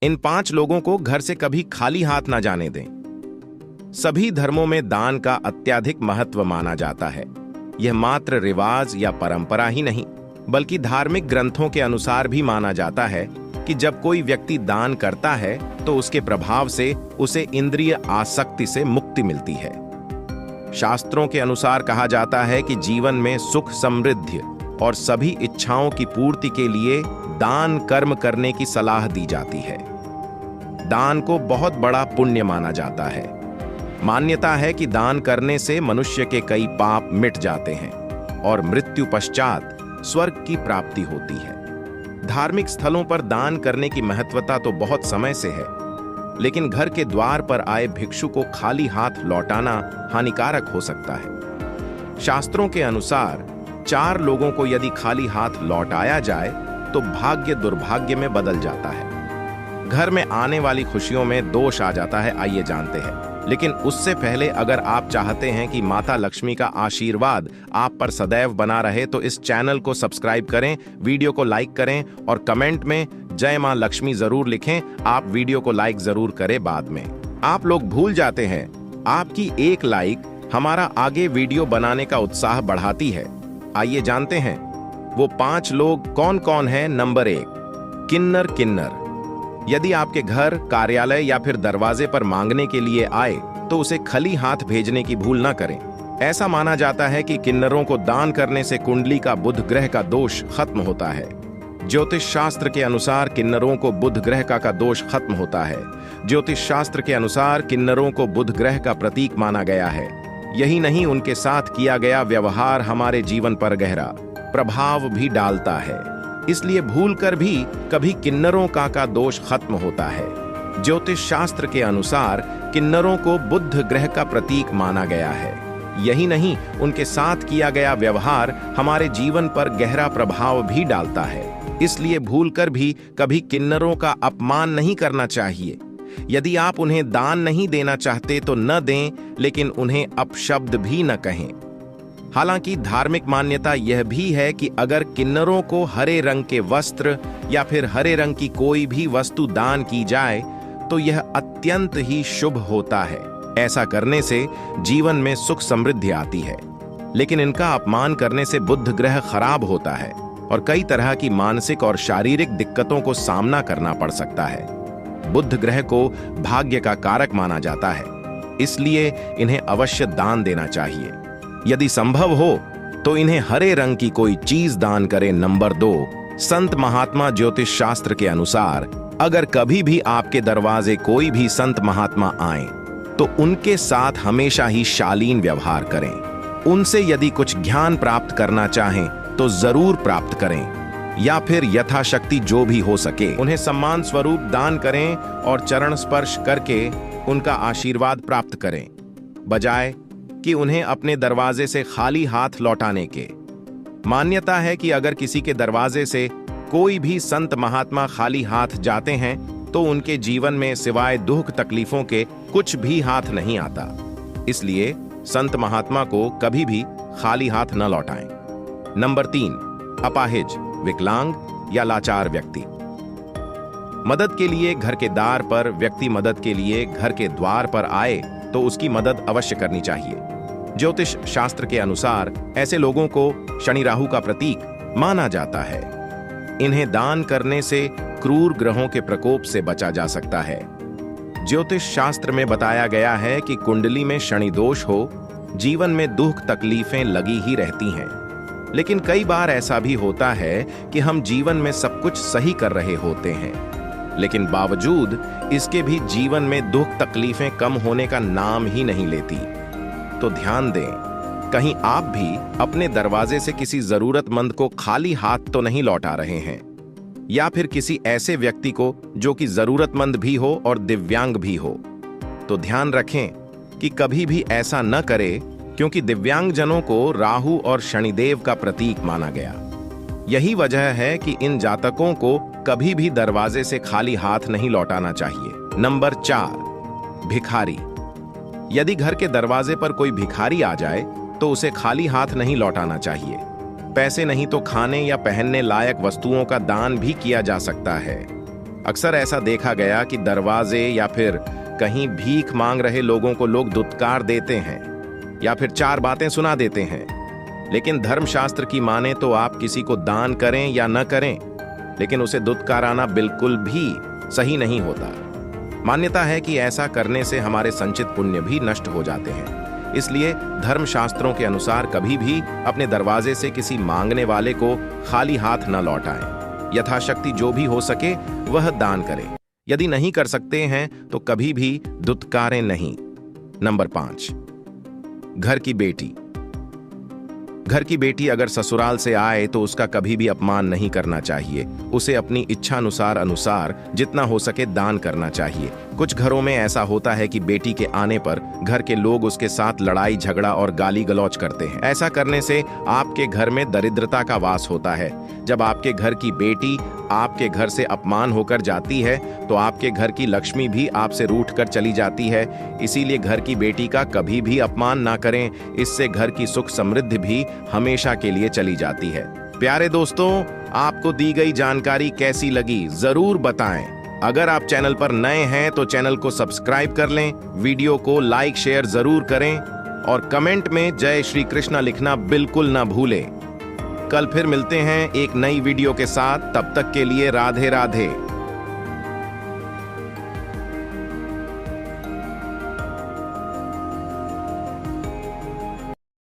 इन 5 लोगों को घर से कभी खाली हाथ ना जाने दें। सभी धर्मों में दान का अत्यधिक महत्व माना जाता है। यह मात्र रिवाज या परंपरा ही नहीं, बल्कि धार्मिक ग्रंथों के अनुसार भी माना जाता है कि जब कोई व्यक्ति दान करता है तो उसके प्रभाव से उसे इंद्रिय आसक्ति से मुक्ति मिलती है। शास्त्रों के अनुसार कहा जाता है कि जीवन में सुख, समृद्धि और सभी इच्छाओं की पूर्ति के लिए दान कर्म करने की सलाह दी जाती है। दान को बहुत बड़ा पुण्य माना जाता है। मान्यता है कि दान करने से मनुष्य के कई पाप मिट जाते हैं और मृत्यु पश्चात स्वर्ग की प्राप्ति होती है। धार्मिक स्थलों पर दान करने की महत्वता तो बहुत समय से है, लेकिन घर के द्वार पर आए भिक्षु को खाली हाथ लौटाना हानिकारक हो सकता है। शास्त्रों के अनुसार 4 लोगों को यदि खाली हाथ लौटाया जाए तो भाग्य दुर्भाग्य में बदल जाता है। घर में आने वाली खुशियों में दोष आ जाता है, आइए जानते हैं। लेकिन उससे पहले अगर आप चाहते हैं कि माता लक्ष्मी का आशीर्वाद आप पर सदैव बना रहे तो इस चैनल को सब्सक्राइब करें, वीडियो को लाइक करें और कमेंट में जय मां लक्ष्मी जरूर लिखें। आप वीडियो को लाइक जरूर करें। बाद में आप लोग भूल जाते हैं, आपकी एक लाइक हमारा आगे वीडियो बनाने का उत्साह बढ़ाती है। आइए जानते हैं वो 5 लोग कौन कौन हैं। नंबर 1, किन्नर। किन्नर यदि आपके घर, कार्यालय या फिर दरवाजे पर मांगने के लिए आए तो उसे खाली हाथ भेजने की भूल न करें। ऐसा माना जाता है कि किन्नरों को दान करने से कुंडली का बुध ग्रह का दोष खत्म होता है। ज्योतिष शास्त्र के अनुसार किन्नरों को बुध ग्रह का दोष खत्म होता है। ज्योतिष शास्त्र के अनुसार किन्नरों को बुध ग्रह का प्रतीक माना गया है। यही नहीं, उनके साथ किया गया व्यवहार हमारे जीवन पर गहरा प्रभाव भी डालता है। इसलिए भूलकर भी कभी किन्नरों का दोष खत्म होता है। ज्योतिष शास्त्र के अनुसार किन्नरों को बुध ग्रह का प्रतीक माना गया है। यही नहीं, उनके साथ किया गया व्यवहार हमारे जीवन पर गहरा प्रभाव भी डालता है। इसलिए भूलकर भी कभी किन्नरों का अपमान नहीं करना चाहिए। यदि आप उन्हें दान नहीं देना चाहते तो न दें, लेकिन उन्हें अपशब्द भी न कहें। हालांकि धार्मिक मान्यता यह भी है कि अगर किन्नरों को हरे रंग के वस्त्र या फिर हरे रंग की कोई भी वस्तु दान की जाए तो यह अत्यंत ही शुभ होता है। ऐसा करने से जीवन में सुख समृद्धि आती है। लेकिन इनका अपमान करने से बुध ग्रह खराब होता है और कई तरह की मानसिक और शारीरिक दिक्कतों को सामना करना पड़ सकता है। बुध ग्रह को भाग्य का कारक माना जाता है, इसलिए इन्हें अवश्य दान देना चाहिए। यदि संभव हो तो इन्हें हरे रंग की कोई चीज दान करें। नंबर 2, संत महात्मा। ज्योतिष शास्त्र के अनुसार अगर कभी भी आपके दरवाजे कोई भी संत महात्मा आए तो उनके साथ हमेशा ही शालीन व्यवहार करें। उनसे यदि कुछ ज्ञान प्राप्त करना चाहें तो जरूर प्राप्त करें, या फिर यथाशक्ति जो भी हो सके उन्हें सम्मान स्वरूप दान करें और चरण स्पर्श करके उनका आशीर्वाद प्राप्त करें, बजाय कि उन्हें अपने दरवाजे से खाली हाथ लौटाने के। मान्यता है कि अगर किसी के दरवाजे से कोई भी संत महात्मा खाली हाथ जाते हैं तो उनके जीवन में सिवाय दुख तकलीफों के कुछ भी हाथ नहीं आता। इसलिए संत महात्मा को कभी भी खाली हाथ न लौटाएं। नंबर 3, अपाहिज, विकलांग या लाचार व्यक्ति। मदद के लिए घर के द्वार पर व्यक्ति मदद के लिए घर के द्वार पर आए तो उसकी मदद अवश्य करनी चाहिए। ज्योतिष शास्त्र के अनुसार ऐसे लोगों को शनि राहु का प्रतीक माना जाता है। इन्हें दान करने से क्रूर ग्रहों के प्रकोप से बचा जा सकता है। ज्योतिष शास्त्र में बताया गया है कि कुंडली में शनि दोष हो, जीवन में दुख तकलीफें लगी ही रहती हैं। लेकिन कई बार ऐसा भी होता है कि हम जीवन में सब कुछ सही कर रहे होते हैं, लेकिन बावजूद इसके भी जीवन में दुख तकलीफें कम होने का नाम ही नहीं लेती। तो ध्यान दें, कहीं आप भी अपने दरवाजे से किसी जरूरतमंद को खाली हाथ तो नहीं लौटा रहे हैं, या फिर किसी ऐसे व्यक्ति को जो कि जरूरतमंद भी हो और दिव्यांग भी हो। तो ध्यान रखें कि कभी भी ऐसा न करें, क्योंकि दिव्यांगजनों को राहु और शनिदेव का प्रतीक माना गया। यही वजह है कि इन जातकों को कभी भी दरवाजे से खाली हाथ नहीं लौटाना चाहिए। नंबर 4, भिखारी। यदि घर के दरवाजे पर कोई भिखारी आ जाए तो उसे खाली हाथ नहीं लौटाना चाहिए। पैसे नहीं तो खाने या पहनने लायक वस्तुओं का दान भी किया जा सकता है। अक्सर ऐसा देखा गया कि दरवाजे या फिर कहीं भीख मांग रहे लोगों को लोग दुत्कार देते हैं या फिर 4 बातें सुना देते हैं। लेकिन धर्मशास्त्र की माने तो आप किसी को दान करें या न करें, लेकिन उसे दुत्काराना बिल्कुल भी सही नहीं होता। मान्यता है कि ऐसा करने से हमारे संचित पुण्य भी नष्ट हो जाते हैं। इसलिए धर्मशास्त्रों के अनुसार कभी भी अपने दरवाजे से किसी मांगने वाले को खाली हाथ न लौटाएं। यथाशक्ति जो भी हो सके वह दान करें। यदि नहीं कर सकते हैं तो कभी भी दुत्कारें नहीं। नंबर 5, घर की बेटी। घर की बेटी अगर ससुराल से आए तो उसका कभी भी अपमान नहीं करना चाहिए। उसे अपनी इच्छानुसार जितना हो सके दान करना चाहिए। कुछ घरों में ऐसा होता है कि बेटी के आने पर घर के लोग उसके साथ लड़ाई झगड़ा और गाली गलौज करते हैं। ऐसा करने से आपके घर में दरिद्रता का वास होता है। जब आपके घर की बेटी आपके घर से अपमान होकर जाती है तो आपके घर की लक्ष्मी भी आपसे रूठ कर चली जाती है। इसीलिए घर की बेटी का कभी भी अपमान ना करें। इससे घर की सुख समृद्धि भी हमेशा के लिए चली जाती है। प्यारे दोस्तों, आपको दी गई जानकारी कैसी लगी जरूर बताएं। अगर आप चैनल पर नए हैं तो चैनल को सब्सक्राइब कर लें, वीडियो को लाइक शेयर जरूर करें और कमेंट में जय श्री कृष्णा लिखना बिल्कुल ना भूलें। कल फिर मिलते हैं एक नई वीडियो के साथ। तब तक के लिए राधे राधे।